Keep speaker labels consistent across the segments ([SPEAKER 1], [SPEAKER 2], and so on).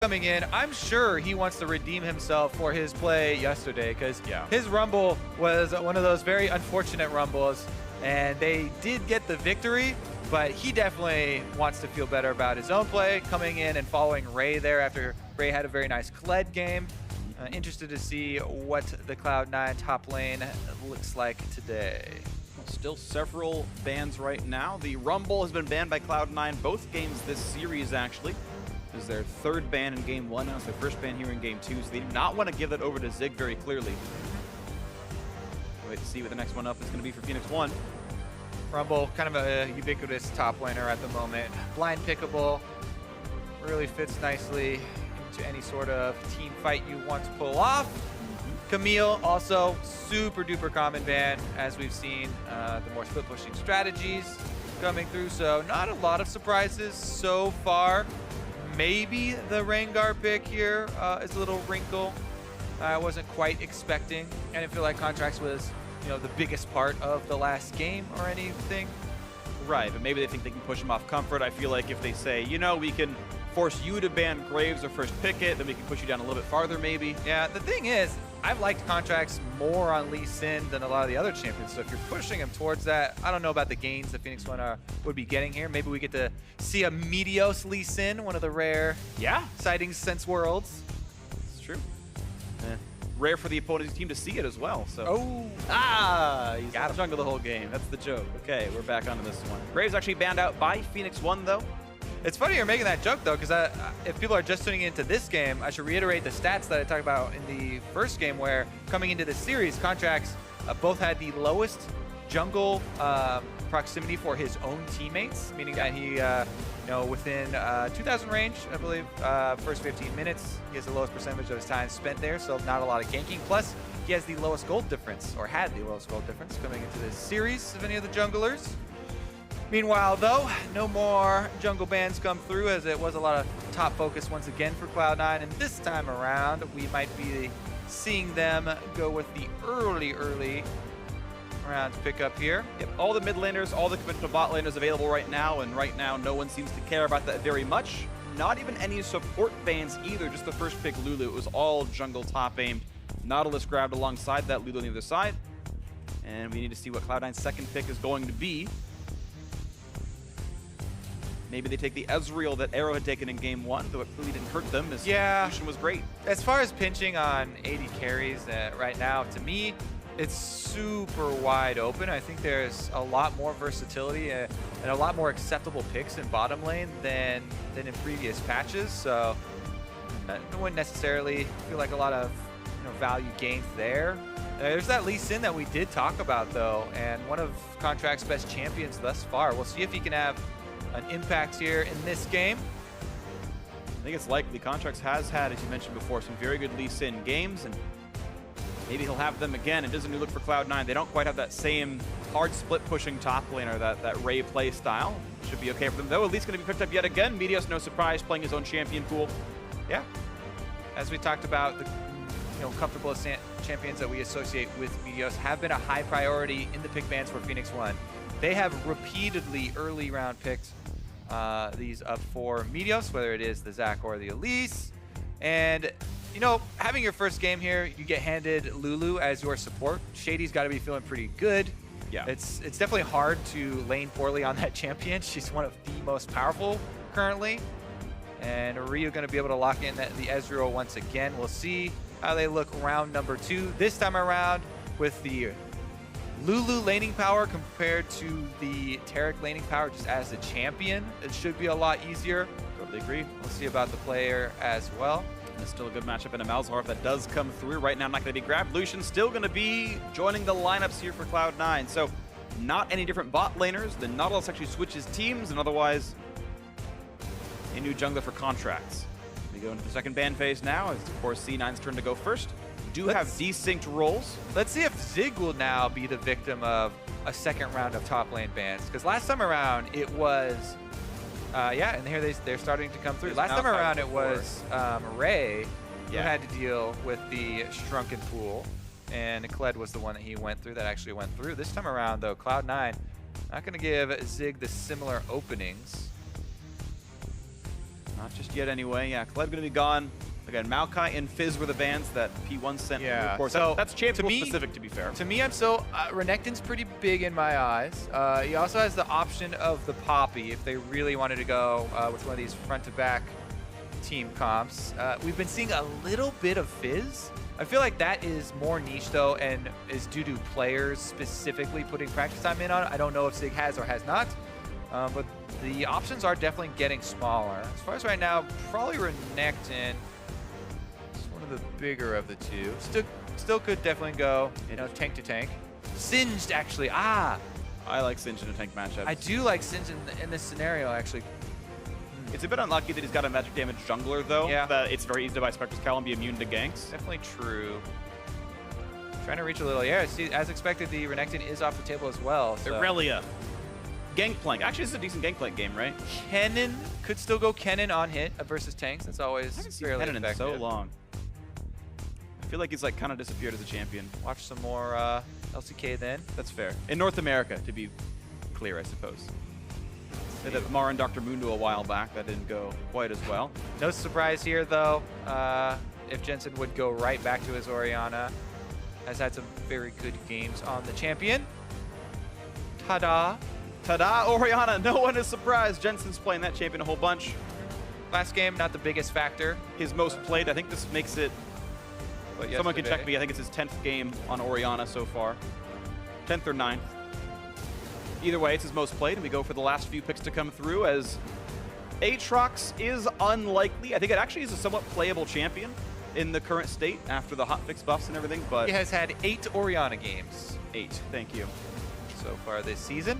[SPEAKER 1] coming in, I'm sure he wants to redeem himself for his play yesterday, because his rumble was one of those very unfortunate rumbles, and they did get the victory, but he definitely wants to feel better about his own play, coming in and following Ray there after Ray had a very nice Kled game. Interested to see what the Cloud9 top lane looks like today.
[SPEAKER 2] Still several bans right now. The Rumble has been banned by Cloud9 both games this series, actually. This is their third ban in Game 1 now. It's their first ban here in Game 2, so they do not want to give that over to Zig very clearly. Wait to see what the next one up is going to be for Phoenix1.
[SPEAKER 1] Rumble, kind of a ubiquitous top laner at the moment. Blind pickable, really fits nicely into any sort of team fight you want to pull off. Camille, also super duper common ban, as we've seen the more split pushing strategies coming through, so not a lot of surprises so far. Maybe the Rengar pick here is a little wrinkle I wasn't quite expecting. I didn't feel like Contracts was, the biggest part of the last game or anything.
[SPEAKER 2] Right, but maybe they think they can push him off comfort. I feel like if they say, we can force you to ban Graves or first pick it, then we can push you down a little bit farther maybe.
[SPEAKER 1] Yeah, the thing is, I've liked Contracts more on Lee Sin than a lot of the other champions, so if you're pushing him towards that, I don't know about the gains that Phoenix1 would be getting here. Maybe we get to see a Meteos Lee Sin, one of the rare sightings since Worlds.
[SPEAKER 2] It's true. Rare for the opposing team to see it as well. So. He's got jungle the whole game. That's the joke. Okay, we're back onto this one. Graves actually banned out by Phoenix1 though.
[SPEAKER 1] It's funny you're making that joke though, because if people are just tuning into this game, I should reiterate the stats that I talked about in the first game, where coming into this series, Contracts both had the lowest jungle proximity for his own teammates, meaning that he, within 2,000 range, I believe, first 15 minutes, he has the lowest percentage of his time spent there, so not a lot of ganking. Plus, he has the lowest gold difference, or had the lowest gold difference coming into this series of any of the junglers. Meanwhile, though, no more jungle bans come through, as it was a lot of top focus once again for Cloud9, and this time around, we might be seeing them go with the early round pick up here.
[SPEAKER 2] Yep, all the mid laners, all the conventional bot laners available right now, and right now no one seems to care about that very much. Not even any support bans either, just the first pick Lulu. It was all jungle top aimed. Nautilus grabbed alongside that, Lulu on the other side. And we need to see what Cloud9's second pick is going to be. Maybe they take the Ezreal that Arrow had taken in Game 1, though it really didn't hurt them. His solution was great. As
[SPEAKER 1] far as pinching on AD carries right now, to me, it's super wide open. I think there's a lot more versatility and a lot more acceptable picks in bottom lane than in previous patches. So I wouldn't necessarily feel like a lot of value gains there. There's that Lee Sin that we did talk about though, and one of Contract's best champions thus far. We'll see if he can have an impact here in this game.
[SPEAKER 2] I think it's likely. Contracts has had, as you mentioned before, some very good Lee Sin games, and maybe he'll have them again. It is a new look for Cloud9. They don't quite have that same hard split pushing top laner, that Ray play style. Should be okay for them though. At least going to be picked up yet again. Meteos, no surprise, playing his own champion pool.
[SPEAKER 1] Yeah. As we talked about, the comfortable champions that we associate with Meteos have been a high priority in the pick bans for Phoenix1. They have repeatedly early round picked these up for Meteos, whether it is the Zac or the Elise. And, having your first game here, you get handed Lulu as your support. Shady's got to be feeling pretty good.
[SPEAKER 2] Yeah.
[SPEAKER 1] It's definitely hard to lane poorly on that champion. She's one of the most powerful currently. And Ryu going to be able to lock in the Ezreal once again. We'll see how they look round number 2. This time around with the Lulu laning power compared to the Taric laning power just as a champion. It should be a lot easier.
[SPEAKER 2] Totally agree.
[SPEAKER 1] We'll see about the player as well.
[SPEAKER 2] And it's still a good matchup in a Malzahar if that does come through. Right now, not going to be grabbed. Lucian's still going to be joining the lineups here for Cloud9. So not any different bot laners. The Nautilus actually switches teams, and otherwise a new jungler for Contracts. We go into the second ban phase now. It's of course C9's turn to go first. Have desynced roles.
[SPEAKER 1] Let's see if Zig will now be the victim of a second round of top lane bans, because last time around it was and here they're starting to come through. Last time around it was Ray who had to deal with the shrunken pool, and Kled was the one that he went through, that actually went through. This time around though, Cloud9 not going to give Zig the similar openings.
[SPEAKER 2] Not just yet anyway. Yeah, Kled gonna be gone. Again, Maokai and Fizz were the bans that P1 sent.
[SPEAKER 1] Yeah,
[SPEAKER 2] Of course,
[SPEAKER 1] so
[SPEAKER 2] that's champion
[SPEAKER 1] to me-
[SPEAKER 2] specific, to be fair.
[SPEAKER 1] To me, I'm so Renekton's pretty big in my eyes. He also has the option of the Poppy if they really wanted to go with one of these front-to-back team comps. We've been seeing a little bit of Fizz. I feel like that is more niche though, and is due to players specifically putting practice time in on it. I don't know if Sig has or has not, but the options are definitely getting smaller. As far as right now, probably Renekton. The bigger of the two. Still could definitely go, tank to tank. Singed, actually.
[SPEAKER 2] I like Singed in a tank matchup.
[SPEAKER 1] I do like Singed in this scenario, actually.
[SPEAKER 2] It's a bit unlucky that he's got a magic damage jungler, though.
[SPEAKER 1] Yeah.
[SPEAKER 2] That it's very easy to buy Spectre's Cowl and be immune to ganks.
[SPEAKER 1] Definitely true. Trying to reach a little. Yeah, see, as expected, the Renekton is off the table as well. So.
[SPEAKER 2] Irelia. Gangplank. Actually, this is a decent Gangplank game, right?
[SPEAKER 1] Kennen could still go Kennen on hit versus tanks. That's always
[SPEAKER 2] I haven't seen
[SPEAKER 1] fairly
[SPEAKER 2] Kennen in
[SPEAKER 1] effective.
[SPEAKER 2] so long. I feel like he's like kind of disappeared as a champion.
[SPEAKER 1] Watch some more LCK then.
[SPEAKER 2] That's fair. In North America, to be clear, I suppose. Did that Mar and Dr. Mundo a while back. That didn't go quite as well.
[SPEAKER 1] No surprise here, though, if Jensen would go right back to his Orianna. Has had some very good games on the champion. Ta-da.
[SPEAKER 2] Ta-da, Orianna. No one is surprised. Jensen's playing that champion a whole bunch.
[SPEAKER 1] Last game, not the biggest factor.
[SPEAKER 2] His most played. I think this makes it...
[SPEAKER 1] But
[SPEAKER 2] someone can check
[SPEAKER 1] yesterday-
[SPEAKER 2] me. I think it's his 10th game on Orianna so far. 10th or 9th. Either way, it's his most played, and we go for the last few picks to come through as Aatrox is unlikely. I think it actually is a somewhat playable champion in the current state after the hotfix buffs and everything, but...
[SPEAKER 1] He has had 8 Orianna games
[SPEAKER 2] 8, thank you.
[SPEAKER 1] so far this season.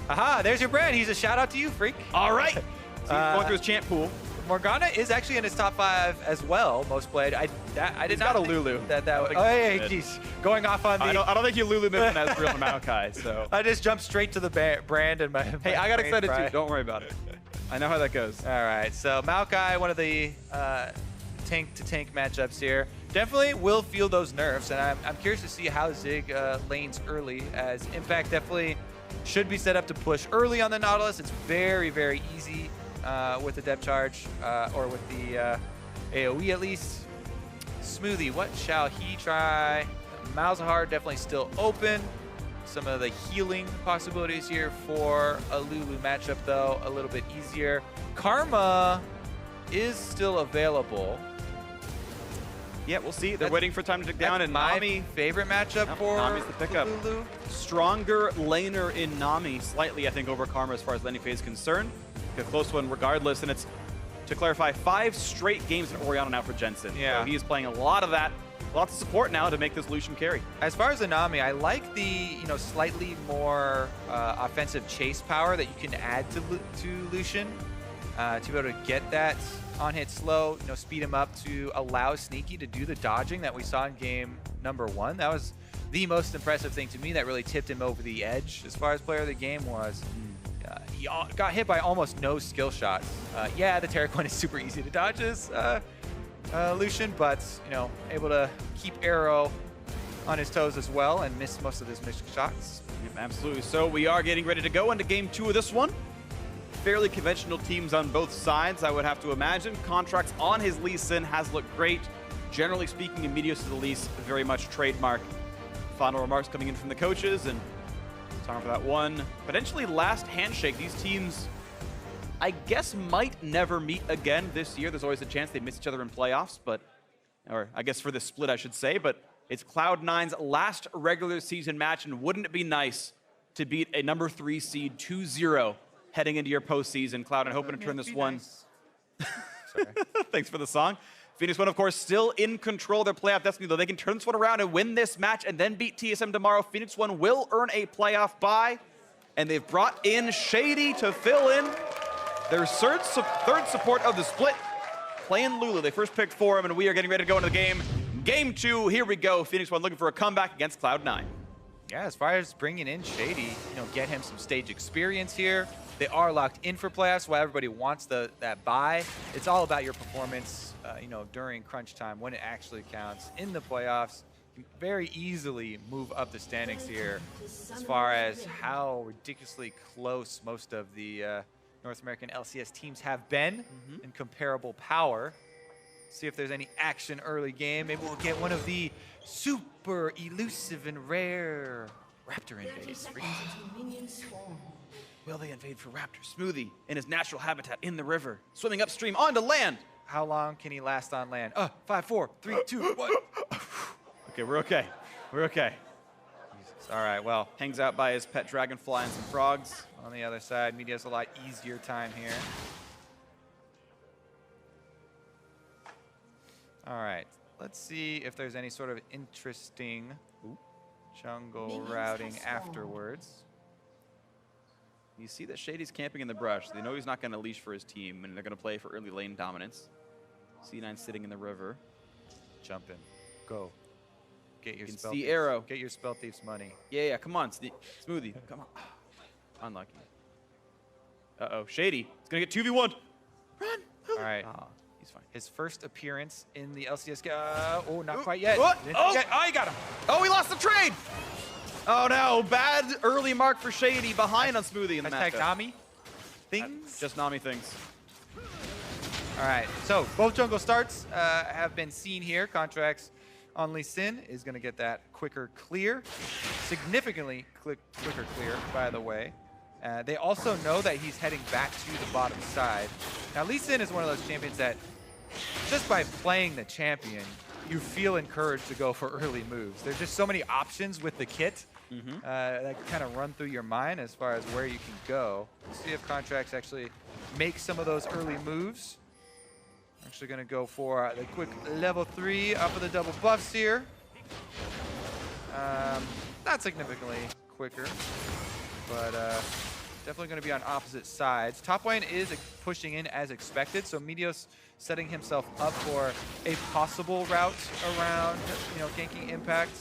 [SPEAKER 1] Aha, there's your brand. He's a shout out to you, freak.
[SPEAKER 2] All right. So he's going through his champ pool.
[SPEAKER 1] Morgana is actually in his top 5 as well, most played. I did
[SPEAKER 2] He's
[SPEAKER 1] not
[SPEAKER 2] got a
[SPEAKER 1] think
[SPEAKER 2] Lulu.
[SPEAKER 1] That
[SPEAKER 2] I don't
[SPEAKER 1] would,
[SPEAKER 2] think
[SPEAKER 1] oh,
[SPEAKER 2] it's
[SPEAKER 1] hey,
[SPEAKER 2] good.
[SPEAKER 1] geez. Going off on the...
[SPEAKER 2] I don't think you Lulu Mifflin as real Maokai, so...
[SPEAKER 1] I just jumped straight to the brand and my...
[SPEAKER 2] Hey, I got
[SPEAKER 1] brain
[SPEAKER 2] excited
[SPEAKER 1] fried.
[SPEAKER 2] too. Don't worry about it. I know how that goes.
[SPEAKER 1] All right, so Maokai, one of the tank-to-tank matchups here. Definitely will feel those nerfs, and I'm curious to see how Zig lanes early, as Impact definitely should be set up to push early on the Nautilus. It's very, very easy with the depth charge, or with the AoE at least. Smoothie, what shall he try? Malzahar definitely still open. Some of the healing possibilities here for a Lulu matchup, though, a little bit easier. Karma is still available.
[SPEAKER 2] Yeah, we'll see. They're waiting for time to tick down,
[SPEAKER 1] That's
[SPEAKER 2] and
[SPEAKER 1] my
[SPEAKER 2] Nami,
[SPEAKER 1] favorite matchup for
[SPEAKER 2] Nami's the pickup.
[SPEAKER 1] Lulu.
[SPEAKER 2] Stronger laner in Nami, slightly, I think, over Karma as far as laning phase is concerned. A close one regardless, and it's, to clarify, 5 straight games in Orianna now for Jensen.
[SPEAKER 1] Yeah.
[SPEAKER 2] So he's playing a lot of that. Lots of support now to make this Lucian carry.
[SPEAKER 1] As far as the Nami, I like the slightly more offensive chase power that you can add to Lucian to be able to get that on hit slow, speed him up to allow Sneaky to do the dodging that we saw in game number 1. That was the most impressive thing to me that really tipped him over the edge as far as player of the game was. He got hit by almost no skill shots. Yeah, the Terracoin is super easy to dodge as Lucian, but able to keep Arrow on his toes as well and miss most of his missed shots.
[SPEAKER 2] Yep, absolutely. So we are getting ready to go into game 2 of this one. Fairly conventional teams on both sides, I would have to imagine. Contracts on his Lee Sin has looked great. Generally speaking, Immedios to the Lease, very much trademark. Final remarks coming in from the coaches, and time for that one potentially last handshake. These teams, I guess, might never meet again this year. There's always a chance they miss each other in playoffs, or I guess for this split, I should say. But it's Cloud9's last regular season match, and wouldn't it be nice to beat a number 3 seed 2-0 heading into your postseason? Cloud9 hoping to turn this one.
[SPEAKER 1] Nice. Sorry.
[SPEAKER 2] Thanks for the song. Phoenix1, of course, still in control of their playoff destiny, though they can turn this one around and win this match and then beat TSM tomorrow. Phoenix1 will earn a playoff bye, and they've brought in Shady to fill in their third support of the split, playing Lulu. They first picked for him, and we are getting ready to go into the game. Game 2, here we go. Phoenix1 looking for a comeback against Cloud9.
[SPEAKER 1] Yeah, as far as bringing in Shady, get him some stage experience here. They are locked in for playoffs, while everybody wants that bye. It's all about your performance, during crunch time when it actually counts. In the playoffs, you can very easily move up the standings here as far as how ridiculously close most of the North American LCS teams have been in comparable power. See if there's any action early game. Maybe we'll get one of the super elusive and rare Raptor invades.
[SPEAKER 2] Will they invade for Raptor? Smoothie in his natural habitat in the river, swimming upstream onto land.
[SPEAKER 1] How long can he last on land? 5, 4, 3, 2, 1.
[SPEAKER 2] Okay, we're okay. We're okay.
[SPEAKER 1] Jesus. All right, well,
[SPEAKER 2] Hangs out by his pet dragonfly and some frogs.
[SPEAKER 1] on the other side, Media has a lot easier time here. All right, let's see if there's any sort of interesting jungle routing afterwards.
[SPEAKER 2] You see that Shady's camping in the brush. They know he's not going to leash for his team, and they're going to play for early lane dominance. C9 sitting in the river.
[SPEAKER 1] Jump in. Go. Get your
[SPEAKER 2] You can
[SPEAKER 1] spell
[SPEAKER 2] see
[SPEAKER 1] thieves.
[SPEAKER 2] Arrow.
[SPEAKER 1] Get your spell thieves money.
[SPEAKER 2] Yeah, come on, Smoothie. Come on. Unlucky. Uh-oh, Shady. It's going to get 2v1. Run.
[SPEAKER 1] All right.
[SPEAKER 2] He's fine.
[SPEAKER 1] His first appearance in the LCS game. Oh, not quite yet.
[SPEAKER 2] What?
[SPEAKER 1] Didn't
[SPEAKER 2] Oh!
[SPEAKER 1] get- he got him.
[SPEAKER 2] Oh, he lost the trade. Oh, no. Bad early mark for Shady behind on Smoothie in the
[SPEAKER 1] Hashtag
[SPEAKER 2] matchup.
[SPEAKER 1] Nami. Things.
[SPEAKER 2] Just Nami things.
[SPEAKER 1] All right. So both jungle starts have been seen here. Contracts on Lee Sin is going to get that quicker clear. Significantly quicker clear, by the way. They also know that he's heading back to the bottom side. Now, Lee Sin is one of those champions that just by playing the champion, you feel encouraged to go for early moves. There's just so many options with the kit that kind of run through your mind as far as where you can go. Let's see if Contracts actually make some of those early moves. Actually going to go for the quick level 3 up of the double buffs here. Not significantly quicker, but definitely going to be on opposite sides. Top lane is pushing in as expected, so Meteos setting himself up for a possible route around, ganking Impact.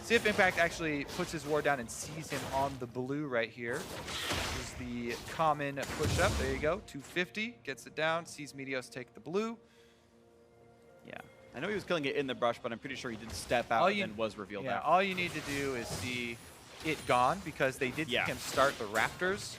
[SPEAKER 1] See if Impact actually puts his ward down and sees him on the blue right here. This is the common push-up. There you go. 250. Gets it down. Sees Meteos take the blue.
[SPEAKER 2] Yeah. I know he was killing it in the brush, but I'm pretty sure he did step out and then was revealed
[SPEAKER 1] Yeah,
[SPEAKER 2] out.
[SPEAKER 1] all you need to do is see it gone, because they did see him start the Raptors.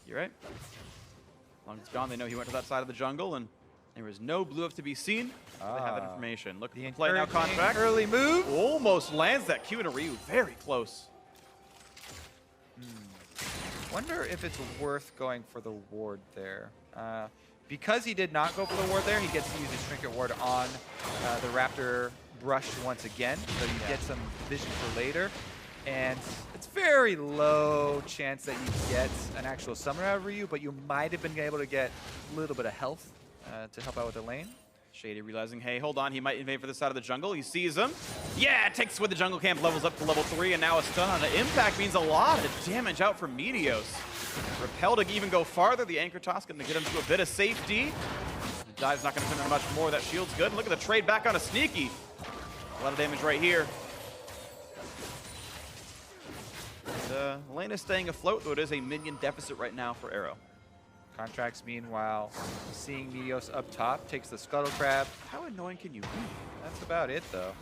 [SPEAKER 2] You're right. As long as it's gone, they know he went to that side of the jungle, and there was no blue up to be seen. They have that information. Look at the play now, Contract.
[SPEAKER 1] Early move.
[SPEAKER 2] Almost lands that Q into Ryu. Very close.
[SPEAKER 1] Wonder if it's worth going for the ward there. Because he did not go for the ward there, he gets to use his Trinket Ward on the Raptor brush once again, so you get some vision for later. And it's very low chance that you get an actual summon out of Ryu, but you might have been able to get a little bit of health to help out with the lane.
[SPEAKER 2] Shady realizing, hey, hold on, he might invade for the side of the jungle. He sees him. Yeah, takes with the jungle camp, levels up to level 3, and now a stun on the Impact means a lot of damage out from Meteos. Repel to even go farther. The anchor toss going to get him to a bit of safety. The dive's not going to turn much more. That shield's good. And look at the trade back on a Sneaky. A lot of damage right here. And, lane is staying afloat, though it is a minion deficit right now for Arrow.
[SPEAKER 1] Contracts, meanwhile, seeing Meteos up top, takes the Scuttle Crab.
[SPEAKER 2] How annoying can you be?
[SPEAKER 1] That's about it, though.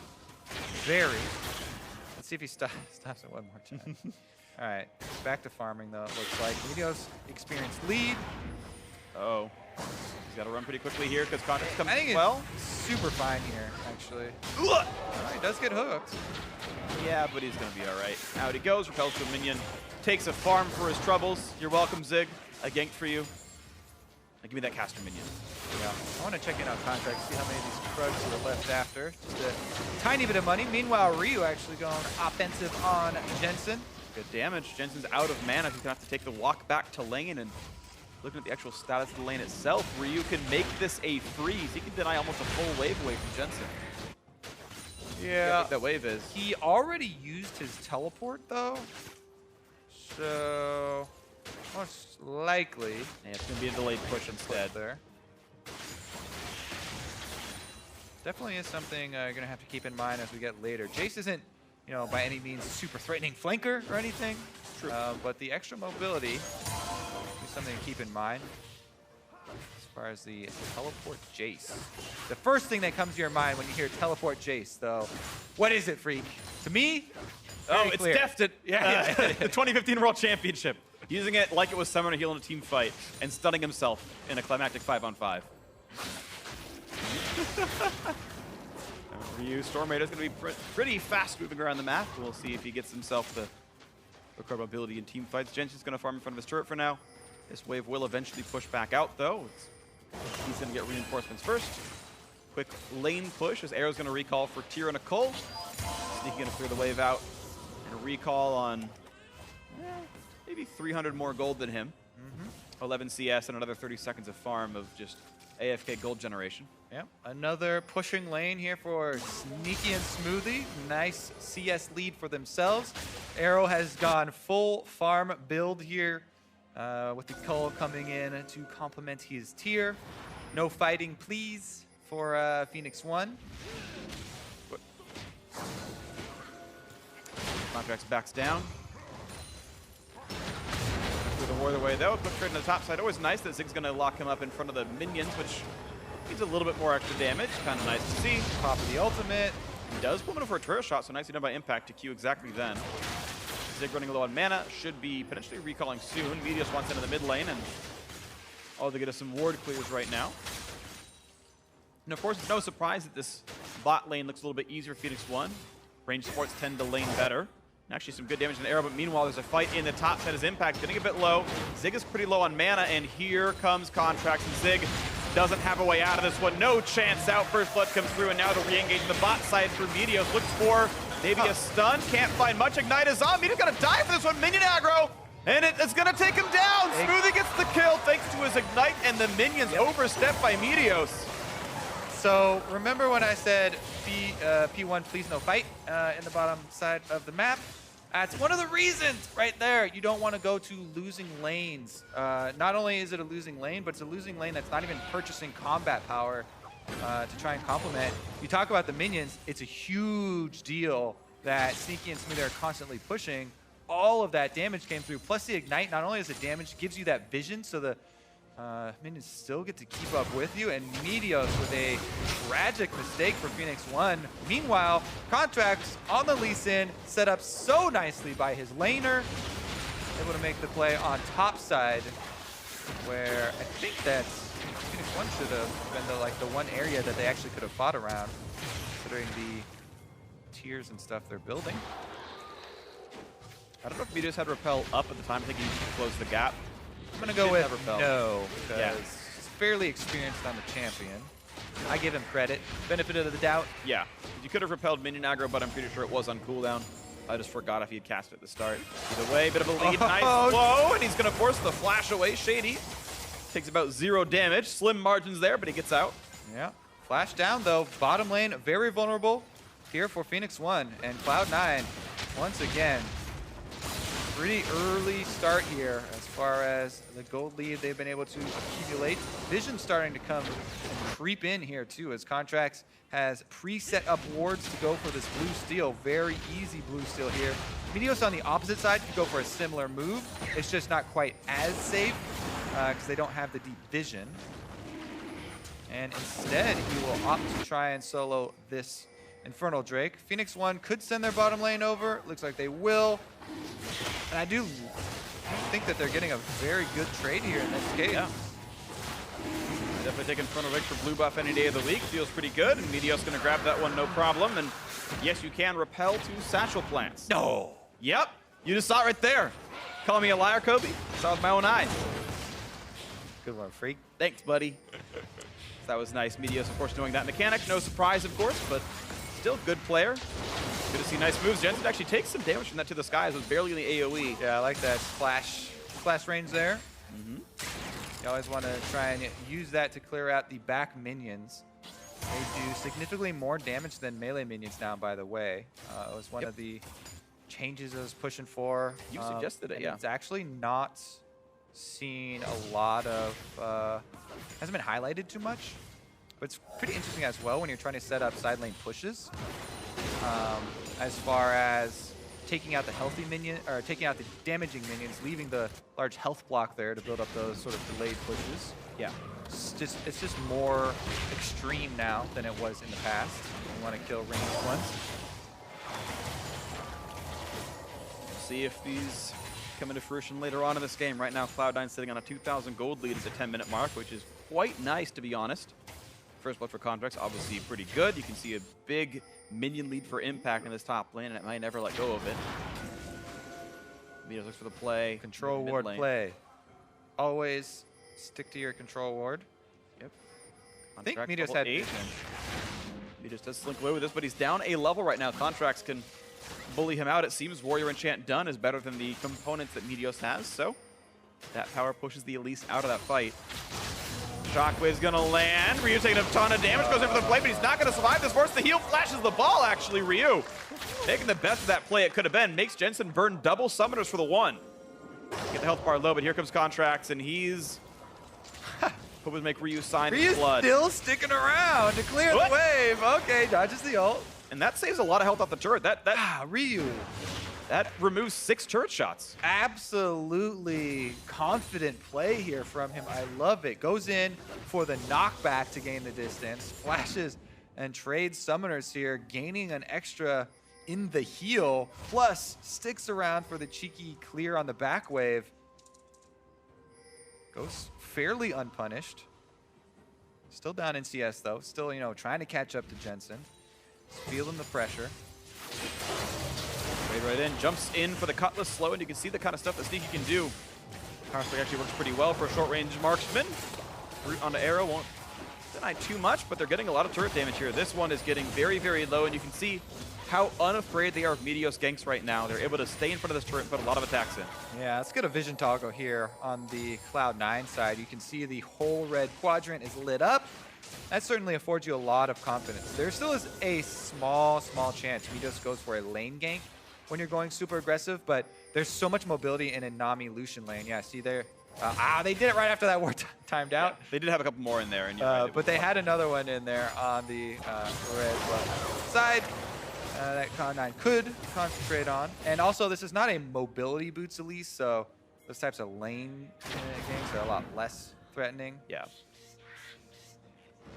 [SPEAKER 1] Very. Let's see if he stops it one more time. All right, back to farming, though, it looks like. Meteos experienced lead.
[SPEAKER 2] Uh-oh. He's got to run pretty quickly here because Contract's coming
[SPEAKER 1] I think
[SPEAKER 2] well.
[SPEAKER 1] it's super fine here, actually. He does get hooked.
[SPEAKER 2] Yeah, but he's going to be all right. Out he goes, repels to a minion, takes a farm for his troubles. You're welcome, Zig. A gank for you. Now give me that caster minion.
[SPEAKER 1] Yeah. I want to check in on Contracts, see how many of these Krugs are left after. Just a tiny bit of money. Meanwhile, Ryu actually going offensive on Jensen.
[SPEAKER 2] Good damage. Jensen's out of mana. He's going to have to take the walk back to lane. And looking at the actual status of the lane itself, Ryu can make this a freeze. He can deny almost a full wave away from Jensen.
[SPEAKER 1] Yeah.
[SPEAKER 2] What that wave is.
[SPEAKER 1] He already used his teleport, though. So, most likely.
[SPEAKER 2] Yeah, it's going to be a delayed push instead.
[SPEAKER 1] There. Definitely is something you're going to have to keep in mind as we get later. Jace isn't, by any means super threatening flanker or anything.
[SPEAKER 2] True.
[SPEAKER 1] But the extra mobility is something to keep in mind. As far as the teleport Jace. The first thing that comes to your mind when you hear teleport Jace, though, what is it, Freak? To me,
[SPEAKER 2] Oh,
[SPEAKER 1] very
[SPEAKER 2] it's
[SPEAKER 1] clear.
[SPEAKER 2] Destined. Yeah, the 2015 World Championship. Using it like it was Summoner Heal in a team fight and stunning himself in a climactic 5-on-5. Ryu Storm Raider is going to be pretty fast moving around the map. We'll see if he gets himself the record mobility in team fights. Jensen's going to farm in front of his turret for now. This wave will eventually push back out, though. He's going to get reinforcements first. Quick lane push as Arrow's going to recall for Tyr and a Cole. Sneaking going to clear the wave out. And a recall on maybe 300 more gold than him. 11 CS and another 30 seconds of farm of just AFK gold generation.
[SPEAKER 1] Yep, another pushing lane here for Sneaky and Smoothie. Nice CS lead for themselves. Arrow has gone full farm build here with the Cole coming in to complement his tier. No fighting, please, for Phoenix1.
[SPEAKER 2] Contracts backs down. Through the war the way though. Quick trade on the top side. Always nice that Zig's going to lock him up in front of the minions, which needs a little bit more extra damage. Kind of nice to see.
[SPEAKER 1] Pop of the ultimate.
[SPEAKER 2] He does pull him for a turret shot, so nicely done by Impact to Q exactly then. Zig running low on mana. Should be potentially recalling soon. Medios wants into the mid lane, and they get us some ward clears right now. And of course, it's no surprise that this bot lane looks a little bit easier for Phoenix1. Range supports tend to lane better. And actually some good damage in the arrow, but meanwhile there's a fight in the top set as Impact getting a bit low. Zig is pretty low on mana, and here comes Contracts, and Zig doesn't have a way out of this one. No chance out. First blood comes through, and now to re-engage the bot side through Medios. Looks for maybe a stun. Can't find much. Ignite is on. Medios gonna die for this one. Minion aggro, and it's gonna take him down. Smoothie gets the kill thanks to his Ignite, and the minions overstepped by Medios.
[SPEAKER 1] So remember when I said P1 please no fight in the bottom side of the map? That's one of the reasons right there you don't want to go to losing lanes. Not only is it a losing lane, but it's a losing lane that's not even purchasing combat power to try and complement. You talk about the minions, it's a huge deal that Sneaky and Smoothie are constantly pushing. All of that damage came through, plus the Ignite not only is it damage, gives you that vision so the minions still get to keep up with you, and Medios with a tragic mistake for Phoenix1. Meanwhile, Contracts on the Lee Sin, set up so nicely by his laner, able to make the play on top side, where I think that Phoenix1 should have been the one area that they actually could have fought around, considering the tiers and stuff they're building.
[SPEAKER 2] I don't know if Medios had Repel up at the time. I think he closed the gap.
[SPEAKER 1] I'm going to go with no, because
[SPEAKER 2] he's
[SPEAKER 1] fairly experienced on the champion. I give him credit. Benefit of the doubt.
[SPEAKER 2] Yeah. You could have repelled minion aggro, but I'm pretty sure it was on cooldown. I just forgot if he had cast it at the start. Either way, bit of a lead. Nice blow, and he's going to force the flash away. Shady takes about 0 damage. Slim margins there, but he gets out.
[SPEAKER 1] Yeah. Flash down, though. Bottom lane, very vulnerable here for Phoenix1. And Cloud9, once again, pretty early start here as far as the gold lead they've been able to accumulate. Vision starting to come and creep in here too, as Contracts has pre-set up wards to go for this blue steel. Very easy blue steel here. Medios on the opposite side could go for a similar move. It's just not quite as safe because they don't have the deep vision. And instead, he will opt to try and solo this Infernal Drake. Phoenix1 could send their bottom lane over. Looks like they will. And I do think that they're getting a very good trade here in this case.
[SPEAKER 2] Yeah. Definitely taking Infernal Drake for blue buff any day of the week. Feels pretty good, and Medios going to grab that one no problem. And yes, you can repel 2 satchel plants.
[SPEAKER 1] No.
[SPEAKER 2] Yep. You just saw it right there. Call me a liar, Kobe. Saw it with my own eyes.
[SPEAKER 1] Good one, freak.
[SPEAKER 2] Thanks, buddy. That was nice. Medios, of course, knowing that mechanic. No surprise, of course, but still good player. Good to see nice moves. Jensen actually takes some damage from that to the skies. It was barely in the AoE.
[SPEAKER 1] Yeah, I like that splash range there. You always want to try and use that to clear out the back minions. They do significantly more damage than melee minions now, by the way. It was one of the changes I was pushing for.
[SPEAKER 2] You suggested it, yeah.
[SPEAKER 1] It's actually not seen a lot of, hasn't been highlighted too much. But it's pretty interesting as well when you're trying to set up side lane pushes. As far as taking out the healthy minion, or taking out the damaging minions, leaving the large health block there to build up those sort of delayed pushes. Yeah, it's just more extreme now than it was in the past. You want to kill ranged ones.
[SPEAKER 2] See if these coming to fruition later on in this game. Right now, Cloud9 sitting on a 2,000 gold lead at the 10-minute mark, which is quite nice, to be honest. First blood for Contracts, obviously pretty good. You can see a big minion lead for Impact in this top lane, and it might never let go of it. Meteos looks for the play.
[SPEAKER 1] Control ward play. Always stick to your control ward.
[SPEAKER 2] Yep.
[SPEAKER 1] I think Meteos had vision.
[SPEAKER 2] Meteos does slink away with this, but he's down a level right now. Contracts can bully him out. It seems Warrior Enchant done is better than the components that Meteos has, so that power pushes the Elise out of that fight. Shockwave's gonna land. Ryu taking a ton of damage, goes in for the play, but he's not gonna survive this. Force the heal, flashes the ball, actually, Ryu. Taking the best of that play it could have been. Makes Jensen burn double summoners for the one. Get the health bar low, but here comes Contracts, and he's hoping to make Ryu sign his blood.
[SPEAKER 1] Ryu's still sticking around to clear the wave. Okay, dodges the ult.
[SPEAKER 2] And that saves a lot of health off the turret.
[SPEAKER 1] Ryu.
[SPEAKER 2] That removes 6 turret shots.
[SPEAKER 1] Absolutely confident play here from him. I love it. Goes in for the knockback to gain the distance. Flashes and trades summoners here, gaining an extra in the heal. Plus, sticks around for the cheeky clear on the back wave. Goes fairly unpunished. Still down in CS though. Still, you know, trying to catch up to Jensen. He's feeling the pressure.
[SPEAKER 2] Right in, jumps in for the Cutlass slow, and you can see the kind of stuff that Sneaky can do. Power Strike actually works pretty well for a short-range marksman. Root onto arrow won't deny too much, but they're getting a lot of turret damage here. This one is getting very, very low, and you can see how unafraid they are of Meteos ganks right now. They're able to stay in front of this turret and put a lot of attacks in. Yeah,
[SPEAKER 1] let's get a vision toggle here on the Cloud9 side. You can see the whole red quadrant is lit up. That certainly affords you a lot of confidence. There still is a small chance Meteos goes for a lane gank when you're going super aggressive, but there's so much mobility in a Nami Lucian lane. Yeah, see there. They did it right after that ward timed out.
[SPEAKER 2] Yeah, they did have a couple more in there. And
[SPEAKER 1] but they had another one in there on the red side that Cloud9 could concentrate on. And also, this is not a mobility boots Elise, so those types of lane ganks are a lot less threatening.
[SPEAKER 2] Yeah.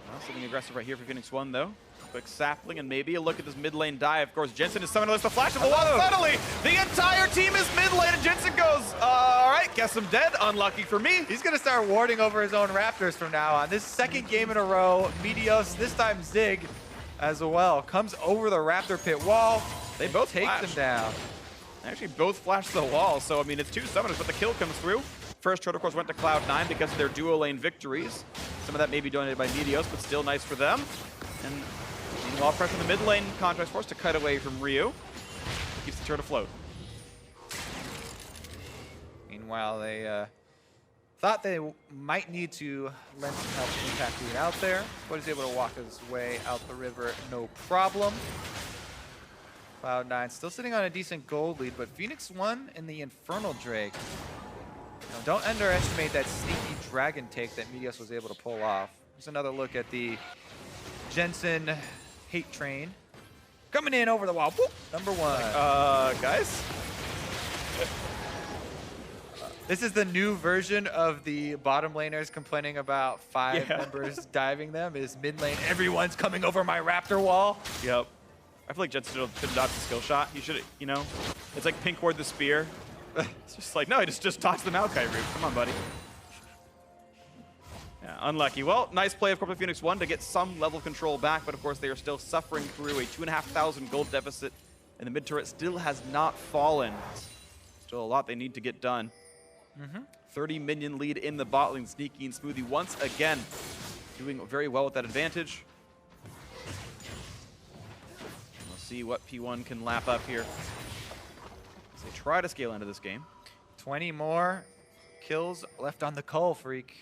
[SPEAKER 2] Well, something aggressive right here for Phoenix1, though. Quick sapling and maybe a look at this mid lane dive. Of course, Jensen is summoning the flash of the wall. Suddenly, the entire team is mid lane, and Jensen goes, all right, guess I'm dead. Unlucky for me.
[SPEAKER 1] He's going to start warding over his own Raptors from now on. This second game in a row, Meteos, this time Zig as well, comes over the Raptor pit wall.
[SPEAKER 2] They both
[SPEAKER 1] take them down.
[SPEAKER 2] They actually both flashed the wall, so I mean, it's 2 summoners, but the kill comes through. First turret, of course, went to Cloud9 because of their duo lane victories. Some of that may be donated by Meteos, but still nice for them. And a lot of pressure in the mid lane. Contracts forced to cut away from Ryu. Keeps the turret afloat.
[SPEAKER 1] Meanwhile, they thought they might need to lend some help to Impact being out there, but he's able to walk his way out the river, no problem. Cloud9 still sitting on a decent gold lead, but Phoenix1 in the Infernal Drake. Now, don't underestimate that sneaky dragon take that Meteos was able to pull off. Here's another look at the Jensen hate train. Coming in over the wall. Boop, number 1.
[SPEAKER 2] Guys?
[SPEAKER 1] This is the new version of the bottom laners complaining about 5 members diving them. Is mid lane, everyone's coming over my Raptor wall.
[SPEAKER 2] Yep. I feel like Jensen should have dodged the skill shot. He should have, you know, it's like pink ward the spear. It's just like, no, he just tossed the Maokai route. Come on, buddy. Yeah, unlucky. Well, nice play of course by Phoenix1 to get some level of control back, but of course they are still suffering through a 2,500 gold deficit, and the mid turret still has not fallen. Still a lot they need to get done. 30 minion lead in the bot lane. Sneaky and Smoothie once again doing very well with that advantage. We'll see what P1 can lap up here as they try to scale into this game.
[SPEAKER 1] 20 more kills left on the Cull, Freak.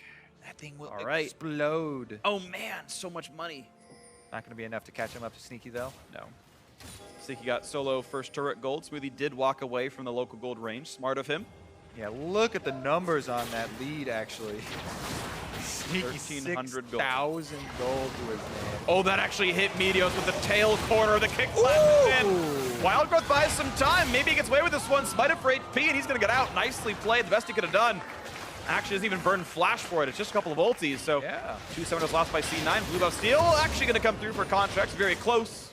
[SPEAKER 1] That thing will explode.
[SPEAKER 2] Oh man, so much money.
[SPEAKER 1] Not going to be enough to catch him up to Sneaky though.
[SPEAKER 2] No. Sneaky got solo first turret gold. Smoothie did walk away from the local gold range. Smart of him.
[SPEAKER 1] Yeah, look at the numbers on that lead, actually. Sneaky
[SPEAKER 2] 1,300 gold.
[SPEAKER 1] 6,000 gold to his name.
[SPEAKER 2] Oh, that actually hit Meteos with the tail corner of the kick in. Wild Growth buys some time. Maybe he gets away with this one. Smite it for HP, and he's going to get out. Nicely played. The best he could have done. Actually doesn't even burn flash for it. It's just a couple of ultis. So 2 summoners lost by C9. Blue buff steal actually going to come through for Contracts. Very close,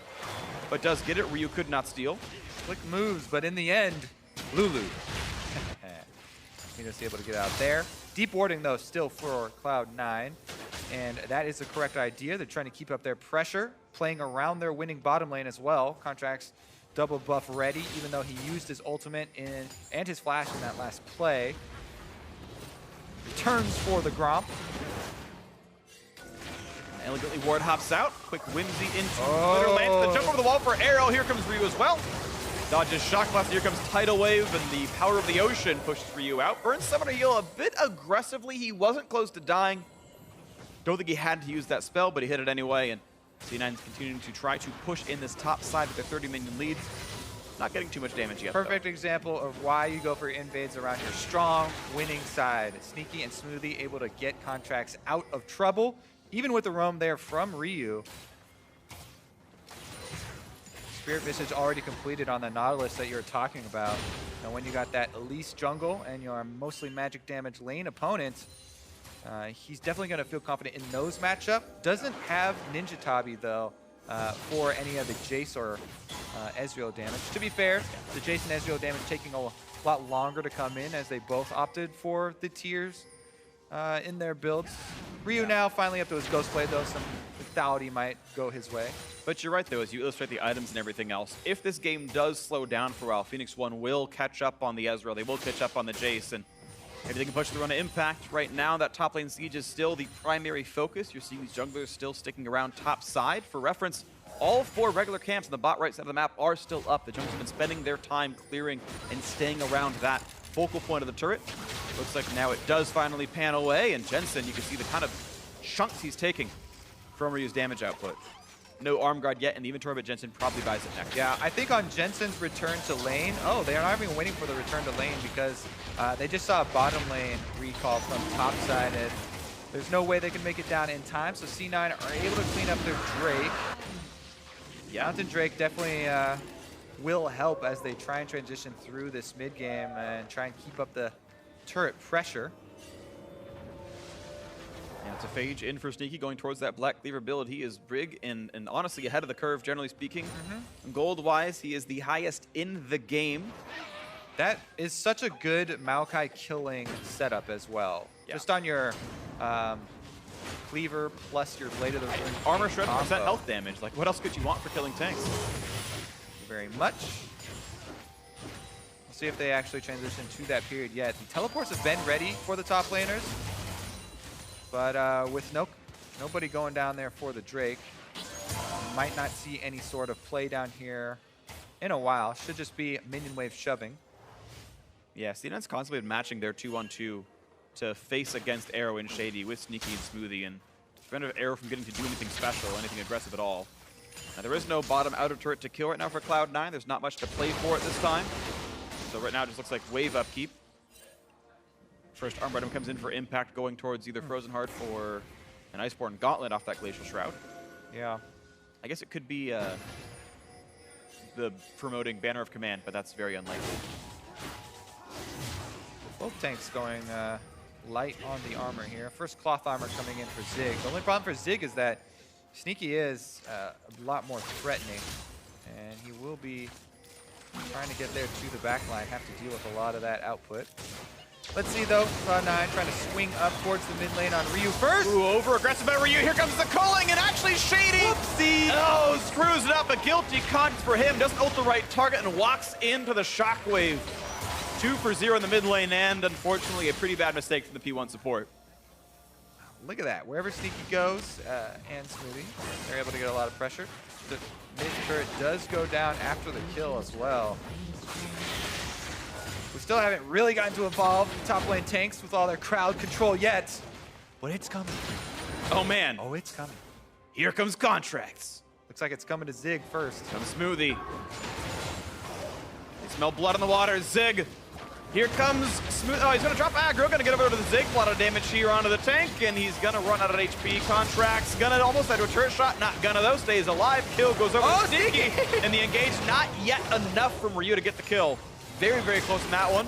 [SPEAKER 2] but does get it. Ryu could not steal.
[SPEAKER 1] Quick moves, but in the end, Lulu. Phoenix able to get out there. Deep warding, though, still for Cloud9. And that is the correct idea. They're trying to keep up their pressure, playing around their winning bottom lane as well. Contract's double buff ready, even though he used his ultimate and his flash in that last play. Returns for the Gromp.
[SPEAKER 2] Elegantly, Ward hops out. Quick whimsy into Twitter lane. The jump over the wall for Arrow. Here comes Ryu as well. Dodges Shock Blast. Here comes Tidal Wave, and the power of the ocean pushes Ryu out. Burns Summoner Heal a bit aggressively. He wasn't close to dying. Don't think he had to use that spell, but he hit it anyway. And C9's continuing to try to push in this top side with their 30-minion lead. Not getting too much damage yet.
[SPEAKER 1] Perfect example of why you go for invades around your strong winning side. Sneaky and Smoothie able to get Contracts out of trouble, even with the roam there from Ryu. Spirit Visage already completed on the Nautilus that you were talking about. Now when you got that Elise jungle and your mostly magic damage lane opponent, he's definitely going to feel confident in those matchup. Doesn't have Ninja Tabi though for any of the Jace or Ezreal damage. To be fair, the Jace and Ezreal damage taking a lot longer to come in as they both opted for the tiers in their builds. Ryu now finally up to his Ghost Blade though, some lethality might go his way.
[SPEAKER 2] But you're right though, as you illustrate the items and everything else, if this game does slow down for a while, Phoenix1 will catch up on the Ezreal, they will catch up on the Jace, and maybe they can push through on an Impact. Right now, that top lane siege is still the primary focus. You're seeing these junglers still sticking around top side. For reference, all 4 regular camps on the bot right side of the map are still up. The junglers have been spending their time clearing and staying around that focal point of the turret. Looks like now it does finally pan away, and Jensen, you can see the kind of chunks he's taking from Ryu's damage output. No arm guard yet in the inventory, but Jensen probably buys it next.
[SPEAKER 1] Yeah, I think on Jensen's return to lane, they are not even waiting for the return to lane because they just saw a bottom lane recall from top side, and there's no way they can make it down in time, so C9 are able to clean up their Drake. Yeah, Mountain Drake definitely will help as they try and transition through this mid game and try and keep up the turret pressure.
[SPEAKER 2] Yeah, it's a Phage in for Sneaky going towards that Black Cleaver build. He is big and honestly ahead of the curve, generally speaking. Gold-wise, he is the highest in the game.
[SPEAKER 1] That is such a good Maokai killing setup as well. Yeah. Just on your Cleaver plus your Blade of the Ruin.
[SPEAKER 2] Armor Shred, percent health damage. Like, what else could you want for killing tanks?
[SPEAKER 1] Very much. We'll see if they actually transition to that period yet. The teleports have been ready for the top laners, but with nobody going down there for the Drake, might not see any sort of play down here in a while. Should just be minion wave shoving.
[SPEAKER 2] Yeah, C9's constantly been matching their 2-on-2 to face against Arrow and Shady with Sneaky and Smoothie, and prevent Arrow from getting to do anything special, anything aggressive at all. Now there is no bottom outer turret to kill right now for Cloud9. There's not much to play for at this time. So right now it just looks like wave upkeep. First armor item comes in for Impact, going towards either Frozen Heart or an Iceborne Gauntlet off that Glacial Shroud.
[SPEAKER 1] Yeah.
[SPEAKER 2] I guess it could be the promoting Banner of Command, but that's very unlikely.
[SPEAKER 1] Both tanks going light on the armor here. First cloth armor coming in for Zig. The only problem for Zig is that Sneaky is a lot more threatening, and he will be trying to get there to the back line, have to deal with a lot of that output. Let's see though, Cloud9 trying to swing up towards the mid lane on Ryu first.
[SPEAKER 2] Ooh, over aggressive by Ryu. Here comes the culling, and actually Shady.
[SPEAKER 1] Whoopsie.
[SPEAKER 2] Oh, screws it up. A guilty conscience for him. Doesn't ult the right target and walks into the shockwave. 2 for 0 in the mid lane, and unfortunately a pretty bad mistake from the P1 support.
[SPEAKER 1] Look at that. Wherever Sneaky goes, and Smoothie, they're able to get a lot of pressure. The mid turret does go down after the kill as well. We still haven't really gotten to evolve top lane tanks with all their crowd control yet, but it's coming.
[SPEAKER 2] Oh man.
[SPEAKER 1] Oh, it's coming.
[SPEAKER 2] Here comes Contracts.
[SPEAKER 1] Looks like it's coming to Zig first.
[SPEAKER 2] Comes Smoothie. They smell blood on the water. Zig. Here comes Smooth. Oh, he's going to drop aggro. Going to get over to the Zig. A lot of damage here onto the tank, and he's going to run out of HP. Contracts. Going to almost do a turret shot. Not going to, though. Stays alive. Kill goes over to Sneaky. And the engage, not yet enough from Ryu to get the kill. Very, very close in that one.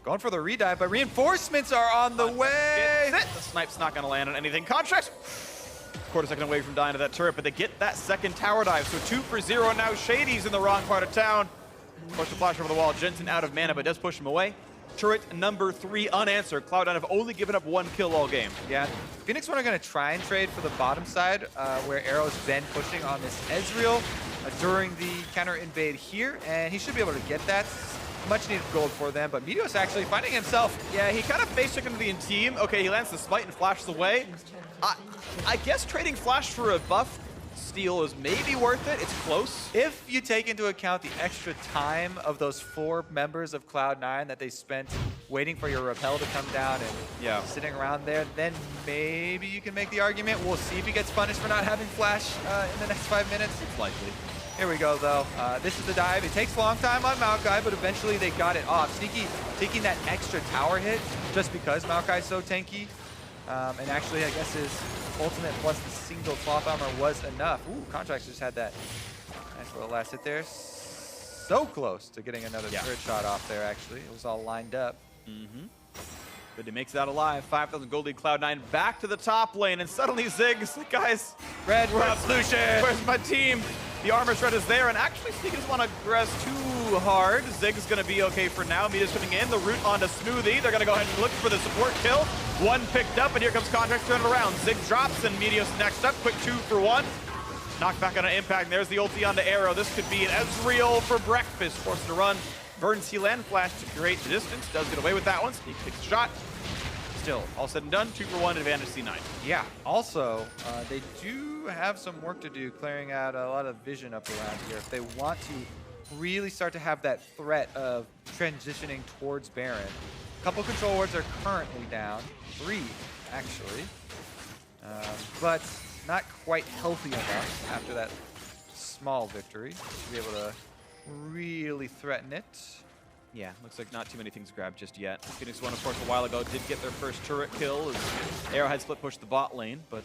[SPEAKER 1] Going for the redive, but reinforcements are on the way.
[SPEAKER 2] The snipe's not going to land on anything. Contracts. Quarter second away from dying to that turret, but they get that second tower dive. So 2 for 0, and now Shady's in the wrong part of town. Push the flash over the wall. Jensen out of mana, but does push him away. turret number 3 unanswered. Cloud9 have only given up 1 kill all game.
[SPEAKER 1] Yeah, Phoenix1 are going to try and trade for the bottom side, where Arrow's been pushing on this Ezreal during the counter invade here, and he should be able to get that. Much needed gold for them, but Meteos actually finding himself.
[SPEAKER 2] Yeah, he kind of face checked into the team. Okay, he lands the smite and flashes away. I guess trading flash for a buff steal is maybe worth it. It's close.
[SPEAKER 1] If you take into account the extra time of those 4 members of Cloud9 that they spent waiting for your repel to come down and sitting around there, then maybe you can make the argument. We'll see if he gets punished for not having flash in the next 5 minutes.
[SPEAKER 2] It's likely.
[SPEAKER 1] Here we go, though. This is the dive. It takes a long time on Maokai, but eventually they got it off. Sneaky taking that extra tower hit just because Maokai's so tanky. And actually, I guess his ultimate plus the single cloth armor was enough. Ooh, Contracts just had that nice little last hit there. So close to getting another third shot off there, actually. It was all lined up.
[SPEAKER 2] But he makes it out alive. 5,000 gold lead. Cloud9 back to the top lane, and suddenly Ziggs, guys,
[SPEAKER 1] Red, where's Lucian?
[SPEAKER 2] Where's my team? The armor shred is there, and actually Sneaky doesn't want to aggress too hard. Ziggs going to be okay for now. Meta's coming in. The root onto Smoothie. They're going to go ahead and look for the support kill. 1 picked up, and here comes Contracts turning around. Ziggs drops, and Meteos next up. Quick 2 for 1. Knockback on an impact, and there's the ulti onto Arrow. This could be an Ezreal for breakfast. Forced to run. Burns heal and flash to create the distance. Does get away with that one. Sneak takes a shot. Still, all said and done, 2 for 1, advantage C9.
[SPEAKER 1] Yeah, also, they do have some work to do clearing out a lot of vision up around here. If they want to really start to have that threat of transitioning towards Baron. A couple control wards are currently down, 3 actually, but not quite healthy enough after that small victory to be able to really threaten it.
[SPEAKER 2] Yeah, looks like not too many things grabbed just yet. Phoenix1, of course, a while ago did get their first turret kill as Arrowhead split pushed the bot lane, but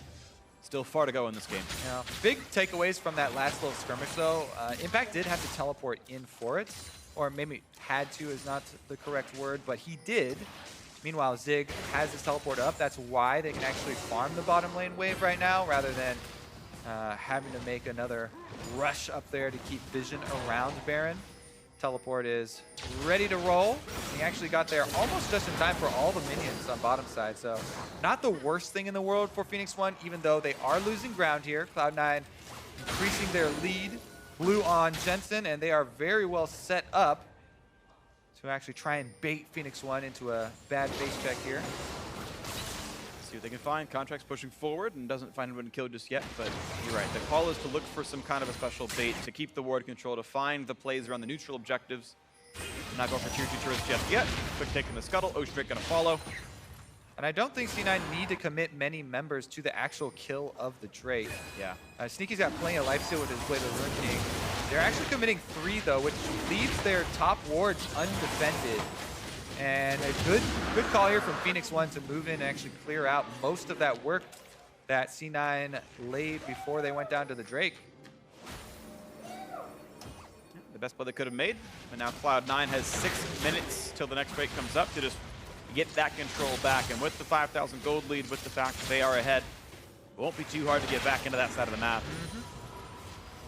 [SPEAKER 2] still far to go in this game.
[SPEAKER 1] Yeah. Big takeaways from that last little skirmish, though. Impact did have to teleport in for it, or maybe had to is not the correct word, but he did. Meanwhile, Zig has his teleport up. That's why they can actually farm the bottom lane wave right now, rather than having to make another rush up there to keep vision around Baron. Teleport is ready to roll. He actually got there almost just in time for all the minions on bottom side, so not the worst thing in the world for Phoenix1, even though they are losing ground here. Cloud9 increasing their lead. Blue on Jensen, and they are very well set up to actually try and bait Phoenix1 into a bad face check here.
[SPEAKER 2] See what they can find. Contracts pushing forward and doesn't find anyone to kill just yet, but you're right. The call is to look for some kind of a special bait to keep the ward control, to find the plays around the neutral objectives. Not going for tier 2 turrets just yet. Quick take in the scuttle. Ocean Drake going to follow.
[SPEAKER 1] And I don't think C9 need to commit many members to the actual kill of the Drake.
[SPEAKER 2] Yeah.
[SPEAKER 1] Sneaky's got plenty of life steal with his Blade of the Ruin King. They're actually committing 3, though, which leaves their top wards undefended. And a good call here from Phoenix1 to move in and actually clear out most of that work that C9 laid before they went down to the Drake.
[SPEAKER 2] The best play they could have made. And now Cloud9 has 6 minutes till the next break comes up to just get that control back. And with the 5,000 gold lead, with the fact that they are ahead, it won't be too hard to get back into that side of the map.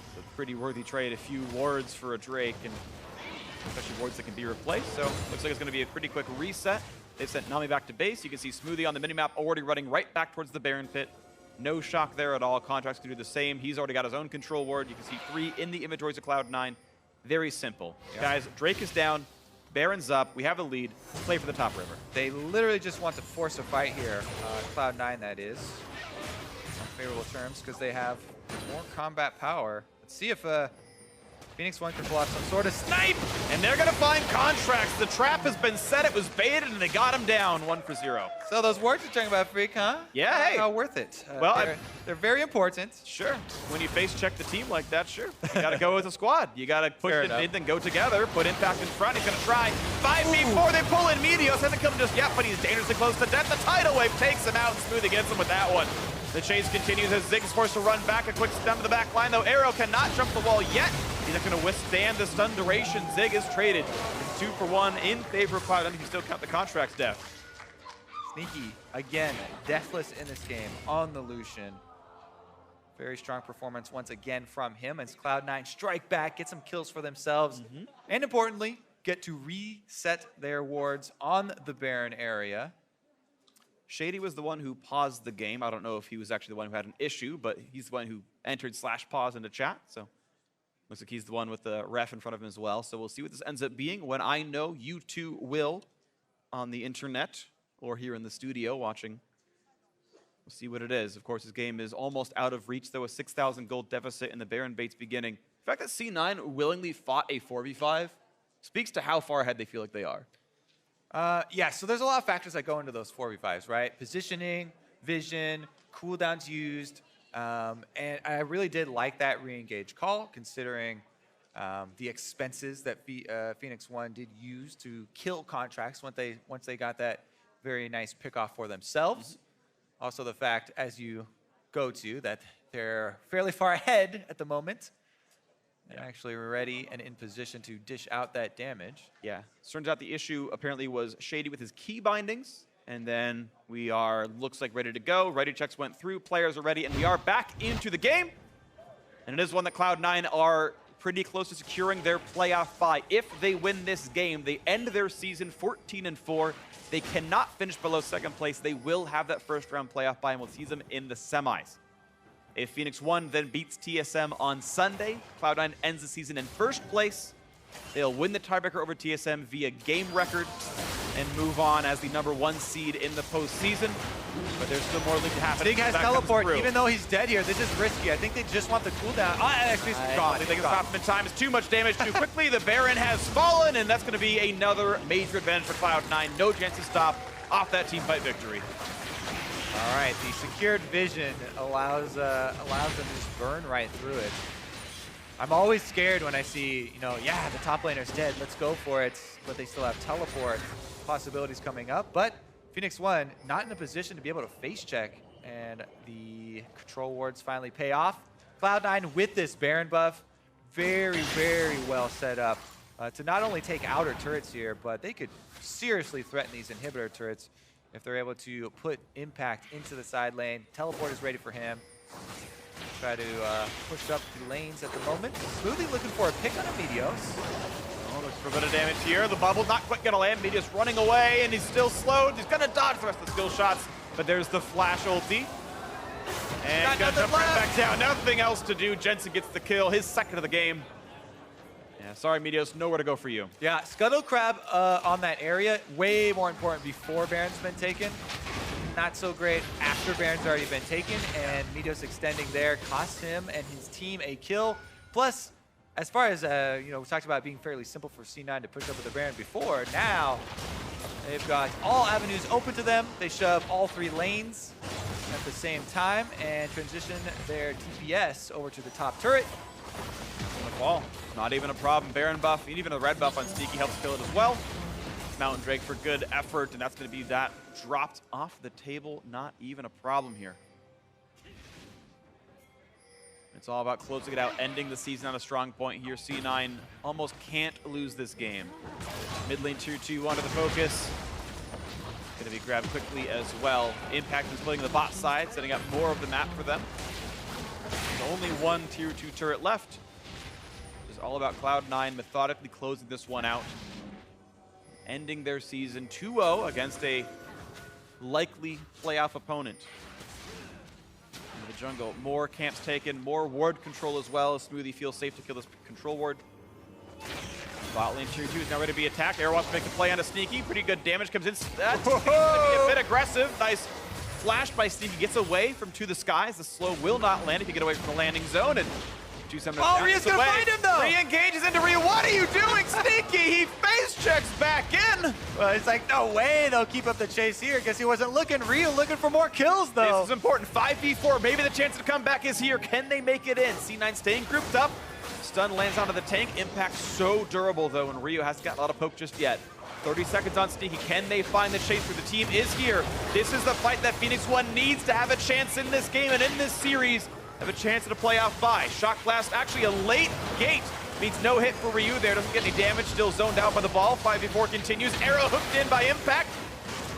[SPEAKER 2] It's a pretty worthy trade. A few wards for a Drake, and especially wards that can be replaced. So looks like it's going to be a pretty quick reset. They've sent Nami back to base. You can see Smoothie on the minimap already running right back towards the Baron pit. No shock there at all. Contracts can do the same. He's already got his own control ward. You can see 3 in the inventories of Cloud9. Very simple. Yep. Guys, Drake is down. Baron's up. We have a lead. Play for the top river.
[SPEAKER 1] They literally just want to force a fight here. Cloud9, that is. On favorable terms because they have more combat power. Let's see if Phoenix1 can pull off some sort of snipe.
[SPEAKER 2] And they're going to find Contracts. The trap has been set. It was baited, and they got him down 1 for 0.
[SPEAKER 1] So those wards you're talking about, Freak, huh?
[SPEAKER 2] Yeah, hey.
[SPEAKER 1] How worth it?
[SPEAKER 2] Well,
[SPEAKER 1] they're very important.
[SPEAKER 2] Sure. When you face check the team like that, sure. You got to go with a squad. You got to push it in, then go together. Put Impact in front. He's going to try. 5v4. They pull in Meteos. Hasn't killed him just yet, but he's dangerously close to death. The tidal wave takes him out, and Smoothie gets him with that one. The chase continues as Zig's forced to run back. A quick stun to the back line, though. Arrow cannot jump the wall yet. He's not going to withstand the stun duration. Zig is traded. It's 2 for 1 in favor of Cloud. I think you still count the Contracts death.
[SPEAKER 1] Sneaky, again, deathless in this game on the Lucian. Very strong performance once again from him as Cloud9 strike back, get some kills for themselves, and importantly, get to reset their wards on the Baron area.
[SPEAKER 2] Shady was the one who paused the game. I don't know if he was actually the one who had an issue, but he's the one who entered /pause into chat. So looks like he's the one with the ref in front of him as well. So we'll see what this ends up being when I know you two will on the internet or here in the studio watching. We'll see what it is. Of course, this game is almost out of reach, though, a 6,000 gold deficit in the Baron Bates beginning. The fact that C9 willingly fought a 4v5 speaks to how far ahead they feel like they are.
[SPEAKER 1] Yeah, so there's a lot of factors that go into those 4v5s, right? Positioning, vision, cooldowns used, and I really did like that re-engage call, considering the expenses that Phoenix1 did use to kill contracts once they got that very nice pick-off for themselves. Also the fact, as you go to, that they're fairly far ahead at the moment. And actually ready and in position to dish out that damage.
[SPEAKER 2] Yeah. Turns out the issue apparently was Shady with his key bindings. And then we are, looks like, ready to go. Ready checks went through. Players are ready. And we are back into the game. And it is one that Cloud9 are pretty close to securing their playoff bye. If they win this game, they end their season 14-4. They cannot finish below second place. They will have that first round playoff bye, and we'll see them in the semis. If Phoenix1 then beats TSM on Sunday, Cloud9 ends the season in first place. They'll win the tiebreaker over TSM via game record and move on as the #1 seed in the postseason. But there's still more league to happen.
[SPEAKER 1] Stig has teleport, even though he's dead here. This is risky. I think they just want the cooldown. Oh, actually, he's gone.
[SPEAKER 2] I think they can stop him in time. It's too much damage too quickly. The Baron has fallen, and that's going to be another major advantage for Cloud9. No chance to stop off that team fight victory.
[SPEAKER 1] All right, the secured vision allows them to just burn right through it. I'm always scared when I see, yeah, the top laner's dead, let's go for it, but they still have teleport possibilities coming up. But Phoenix1 not in a position to be able to face check, and the control wards finally pay off. Cloud9 with this Baron buff, very, very well set up to not only take outer turrets here, but they could seriously threaten these inhibitor turrets if they're able to put Impact into the side lane. Teleport is ready for him. Try to push up the lanes at the moment. Smoothly looking for a pick on a Meteos.
[SPEAKER 2] Oh, looks for a bit of damage here. The bubble not quite going to land. Meteos running away, and he's still slowed. He's going to dodge the rest of the skill shots, but there's the flash ulti. And he's going to jump right back down. Nothing else to do. Jensen gets the kill, his second of the game. Yeah, sorry, Meteos, nowhere to go for you.
[SPEAKER 1] Yeah, Scuttle Crab on that area, way more important before Baron's been taken. Not so great after Baron's already been taken, and Meteos extending there costs him and his team a kill. Plus, as far as, we talked about being fairly simple for C9 to push up with the Baron before, now they've got all avenues open to them. They shove all 3 lanes at the same time and transition their TPS over to the top turret.
[SPEAKER 2] Wall. Not even a problem. Baron buff, and even a red buff on Sneaky helps kill it as well. Mountain Drake for good effort, and that's going to be that dropped off the table. Not even a problem here. It's all about closing it out, ending the season on a strong point here. C9 almost can't lose this game. Mid lane tier 2 onto the focus. Going to be grabbed quickly as well. Impact is playing the bot side, setting up more of the map for them. There's only one tier 2 turret left. It's all about Cloud9 methodically closing this one out. Ending their season 2-0 against a likely playoff opponent. In the jungle, more camps taken, more ward control as well. Smoothie feels safe to kill this control ward. Bot lane tier 2 is now ready to be attacked. Arrow wants to make the play on a Sneaky. Pretty good damage comes in. That's going to be a bit aggressive. Nice flash by Sneaky. Gets away from To the Skies. The slow will not land if you get away from the landing zone. And
[SPEAKER 1] oh, Rhea's gonna find him though!
[SPEAKER 2] Rhea engages into Rhea. What are you doing, Sneaky? He face checks back in.
[SPEAKER 1] Well, it's like, no way they'll keep up the chase here. Guess he wasn't looking. Rhea looking for more kills though.
[SPEAKER 2] This is important. 5v4. Maybe the chance to come back is here. Can they make it in? C9 staying grouped up. Stun lands onto the tank. Impact so durable though, and Rio hasn't got a lot of poke just yet. 30 seconds on Sneaky. Can they find the chase where the team is here? This is the fight that Phoenix1 needs to have a chance in this game and in this series. Have a chance at a playoff bye. Shock Blast, actually a late gate. Means no hit for Ryu there. Doesn't get any damage. Still zoned out by the ball. 5v4 continues. Arrow hooked in by Impact.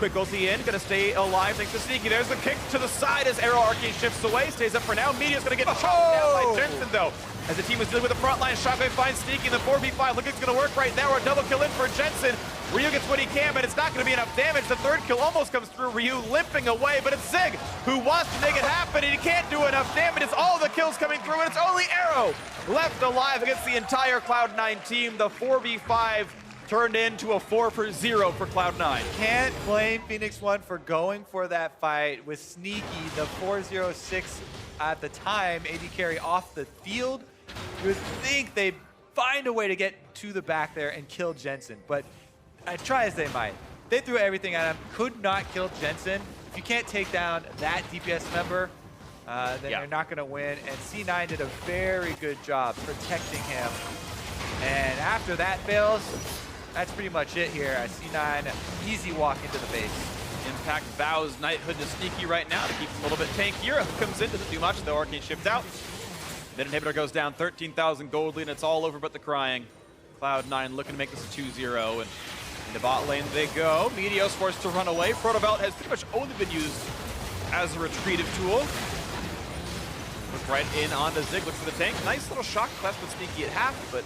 [SPEAKER 2] Quick ulti in, gonna stay alive thanks to Sneaky. There's the kick to the side as Arrow Arcane shifts away, stays up for now. Media's gonna get chopped down by Jensen though. As the team is dealing with the front line, Shockwave finds Sneaky in the 4v5. Look, it's gonna work right now. A double kill in for Jensen. Ryu gets what he can, but it's not gonna be enough damage. The third kill almost comes through. Ryu limping away, but it's Zig who wants to make it happen, and he can't do enough damage. It's all the kills coming through, and it's only Arrow left alive against the entire Cloud9 team. The 4v5 turned into a 4-0 for Cloud9.
[SPEAKER 1] Can't blame Phoenix1 for going for that fight with Sneaky, the 406 at the time, AD carry off the field. You would think they'd find a way to get to the back there and kill Jensen, but try as they might. They threw everything at him, could not kill Jensen. If you can't take down that DPS member, then you're not gonna win, and C9 did a very good job protecting him. And after that fails, that's pretty much it here. C9, easy walk into the base.
[SPEAKER 2] Impact vows Knighthood to Sneaky right now to keep him a little bit tankier. Comes in, doesn't do much, the Arcane shift out. Then Inhibitor goes down, 13,000 gold lead, and it's all over but the crying. Cloud9 looking to make this a 2-0, and into bot lane they go. Meteos forced to run away. Protobelt has pretty much only been used as a retrieve tool. Look right in onto Zig, looks for the tank. Nice little shock class with Sneaky at half, but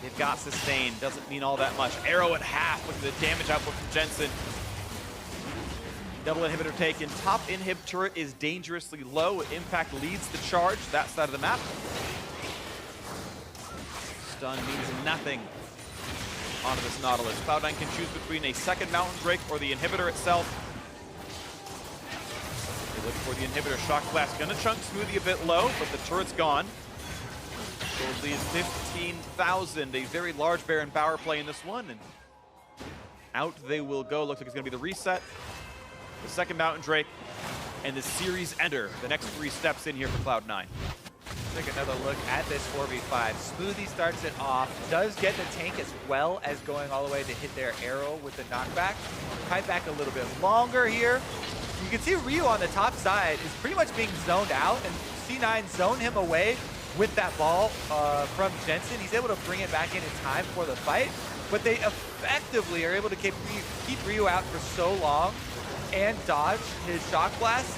[SPEAKER 2] they've got sustain. Doesn't mean all that much. Arrow at half with the damage output from Jensen. Double inhibitor taken. Top inhib turret is dangerously low. Impact leads the charge, that side of the map. Stun means nothing onto this Nautilus. Cloud9 can choose between a second Mountain Break or the inhibitor itself. They look for the inhibitor. Shock Blast gonna chunk Smoothie a bit low, but the turret's gone. Gold lead 15,000. A very large Baron power play in this one, and out they will go. Looks like it's gonna be the reset, the second Mountain Drake, and the series ender. The next 3 steps in here for Cloud9.
[SPEAKER 1] Take another look at this 4v5. Smoothie starts it off, does get the tank as well as going all the way to hit their arrow with the knockback. Kite back a little bit longer here. You can see Ryu on the top side is pretty much being zoned out, and C9 zoned him away with that ball from Jensen. He's able to bring it back in time for the fight, but they effectively are able to keep Ryu out for so long and dodge his shock blast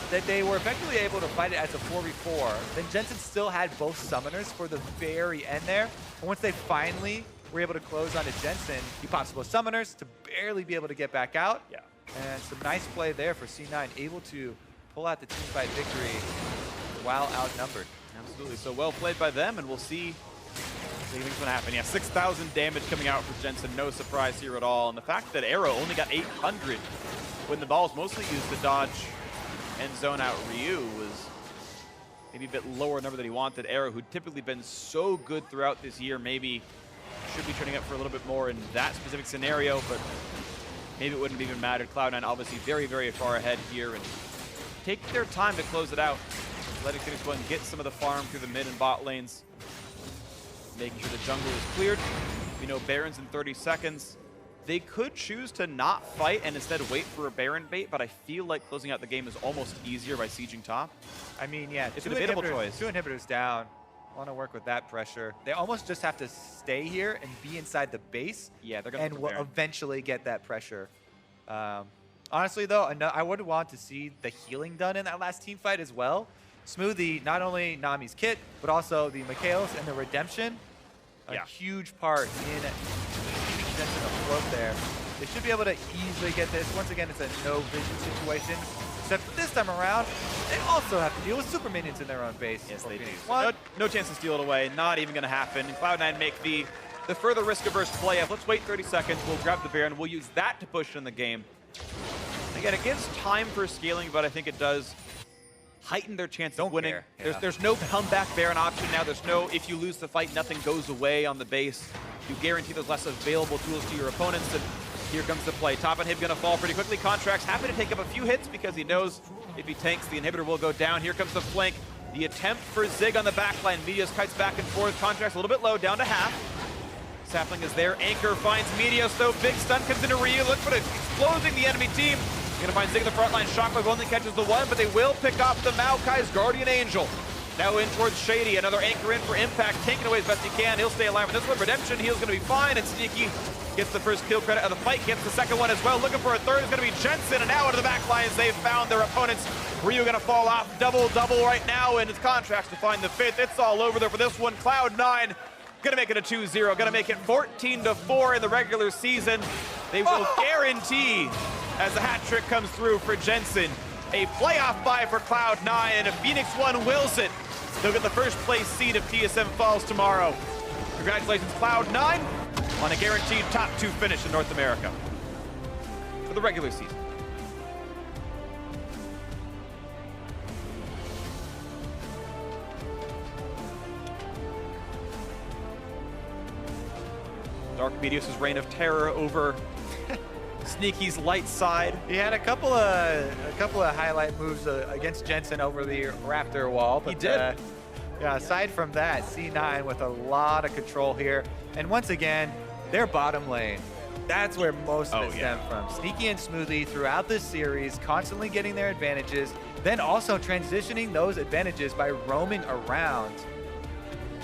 [SPEAKER 1] that they were effectively able to fight it as a 4v4. Then Jensen still had both summoners for the very end there. And once they finally were able to close onto Jensen, he pops both summoners to barely be able to get back out.
[SPEAKER 2] Yeah.
[SPEAKER 1] And some nice play there for C9, able to pull out the teamfight victory while outnumbered.
[SPEAKER 2] Absolutely, so well played by them, and we'll see what do you think's gonna happen. Yeah, 6,000 damage coming out for Jensen, no surprise here at all. And the fact that Arrow only got 800 when the ball's mostly used to dodge and zone out Ryu was maybe a bit lower number than he wanted. Arrow, who'd typically been so good throughout this year, maybe should be turning up for a little bit more in that specific scenario, but maybe it wouldn't have even mattered. Cloud9 obviously very, very far ahead here, and take their time to close it out, letting Phoenix1 get some of the farm through the mid and bot lanes, making sure the jungle is cleared. We know Baron's in 30 seconds. They could choose to not fight and instead wait for a Baron bait, but I feel like closing out the game is almost easier by sieging top.
[SPEAKER 1] I mean, yeah,
[SPEAKER 2] it's a debatable choice.
[SPEAKER 1] 2 inhibitors down. Want to work with that pressure. They almost just have to stay here and be inside the base.
[SPEAKER 2] Yeah, they're gonna
[SPEAKER 1] and will eventually get that pressure. Honestly, though, I would want to see the healing done in that last team fight as well. Smoothie, not only Nami's kit, but also the Mikhails and the Redemption. A huge part in keeping Jensen afloat there. They should be able to easily get this. Once again, it's a no vision situation. Except this time around, they also have to deal with super minions in their own base.
[SPEAKER 2] Yes, they do. No chance to steal it away. Not even going to happen. And Cloud9 make the further risk-averse play of let's wait 30 seconds. We'll grab the Baron. We'll use that to push in the game. Again, it gives time for scaling, but I think it does heighten their chance of winning. There's no comeback Baron option now. There's no, if you lose the fight, nothing goes away on the base. You guarantee those less available tools to your opponents, and here comes the play. Top inhib gonna fall pretty quickly. Contract's happy to take up a few hits because he knows if he tanks, the inhibitor will go down. Here comes the flank. The attempt for Zig on the backline. Meteos kites back and forth. Contract's a little bit low, down to half. Sapling is there. Anchor finds Meteos, though. Big stun comes into Ryu. Look for it, exploding the enemy team. Gonna find Zig in the front line. Shockwave only catches the one, but they will pick off the Maokai's Guardian Angel. Now in towards Shady, another anchor in for Impact, tanking away as best he can. He'll stay alive with this one. Redemption, he's going to be fine, and Sneaky gets the first kill credit of the fight, gets the second one as well. Looking for a third is going to be Jensen, and now into the back lines, they've found their opponents. Ryu going to fall off, double-double right now, and his contracts to find the fifth. It's all over there for this one. Cloud9 going to make it a 2-0, going to make it 14-4 in the regular season. They will guarantee, as the hat trick comes through for Jensen, a playoff bye for Cloud9, and if Phoenix1 wills it, they'll get the first place seed if TSM falls tomorrow. Congratulations, Cloud9, on a guaranteed top 2 finish in North America for the regular season. Dark Medios' reign of terror over Sneaky's light side.
[SPEAKER 1] He had a couple of highlight moves against Jensen over the Raptor wall. But,
[SPEAKER 2] he did.
[SPEAKER 1] Yeah, aside from that, C9 with a lot of control here. And once again, their bottom lane. That's where most of it stemmed from. Sneaky and Smoothly throughout this series, constantly getting their advantages, then also transitioning those advantages by roaming around.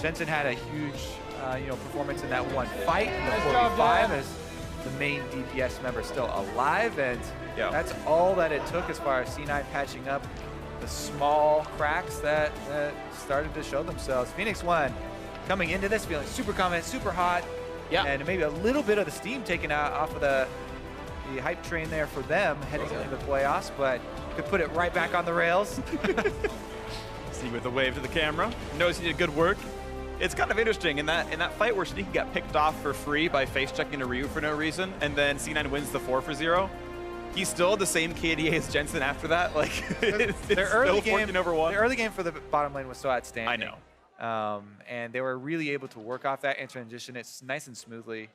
[SPEAKER 1] Jensen had a huge performance in that one fight in the 45 as the main DPS member still alive, and that's all that it took as far as C9 patching up the small cracks that started to show themselves. Phoenix1 coming into this feeling super confident, super hot, and maybe a little bit of the steam taken out off of the hype train there for them heading into the playoffs, but could put it right back on the rails.
[SPEAKER 2] See with a wave to the camera. Knows he did good work. It's kind of interesting in that fight where Sneaky got picked off for free by face checking to Ryu for no reason, and then C9 wins the 4-0. He's still the same KDA as Jensen after that. Like
[SPEAKER 1] their early game,
[SPEAKER 2] over 1.
[SPEAKER 1] The early game for the bottom lane was so outstanding.
[SPEAKER 2] I know.
[SPEAKER 1] And they were really able to work off that and transition it nice and smoothly.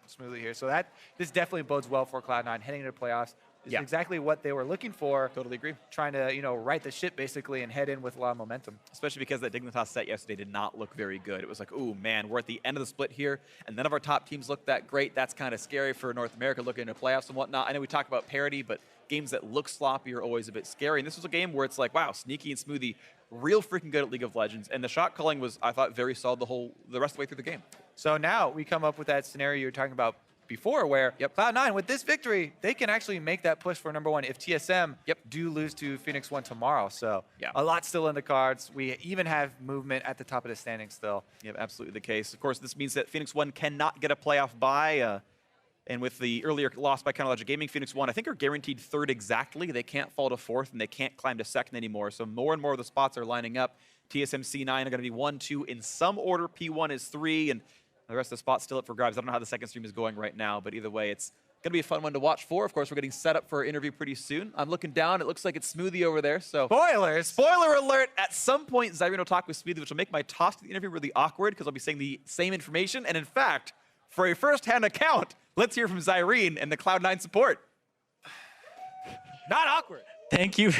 [SPEAKER 1] Smoothly here. So this definitely bodes well for Cloud9 heading into the playoffs. It's exactly what they were looking for.
[SPEAKER 2] Totally agree.
[SPEAKER 1] Trying to, right the ship basically and head in with a lot of momentum.
[SPEAKER 2] Especially because that Dignitas set yesterday did not look very good. It was like, ooh, man, we're at the end of the split here, and none of our top teams look that great. That's kind of scary for North America looking into playoffs and whatnot. I know we talk about parity, but games that look sloppy are always a bit scary. And this was a game where it's like, wow, Sneaky and Smoothie, real freaking good at League of Legends. And the shot calling was, I thought, very solid the rest of the way through the game.
[SPEAKER 1] So now we come up with that scenario you were talking about before, where Cloud9, with this victory, they can actually make that push for #1 if TSM do lose to Phoenix1 tomorrow. So a lot still in the cards. We even have movement at the top of the standings still.
[SPEAKER 2] Yep, absolutely the case. Of course, this means that Phoenix1 cannot get a playoff bye. And with the earlier loss by Logic Gaming, Phoenix1, I think, are guaranteed 3rd exactly. They can't fall to 4th, and they can't climb to 2nd anymore. So more and more of the spots are lining up. TSM, C9 are going to be 1, 2 in some order. P1 is 3, and the rest of the spots still up for grabs. I don't know how the second stream is going right now, but either way, it's going to be a fun one to watch for. Of course, we're getting set up for our interview pretty soon. I'm looking down. It looks like it's Smoothie over there. So
[SPEAKER 1] spoilers!
[SPEAKER 2] Spoiler alert! At some point, Zyrene will talk with Smoothie, which will make my toss to the interview really awkward because I'll be saying the same information. And in fact, for a first-hand account, let's hear from Zyrene and the Cloud9 support.
[SPEAKER 1] Not awkward.
[SPEAKER 3] Thank you.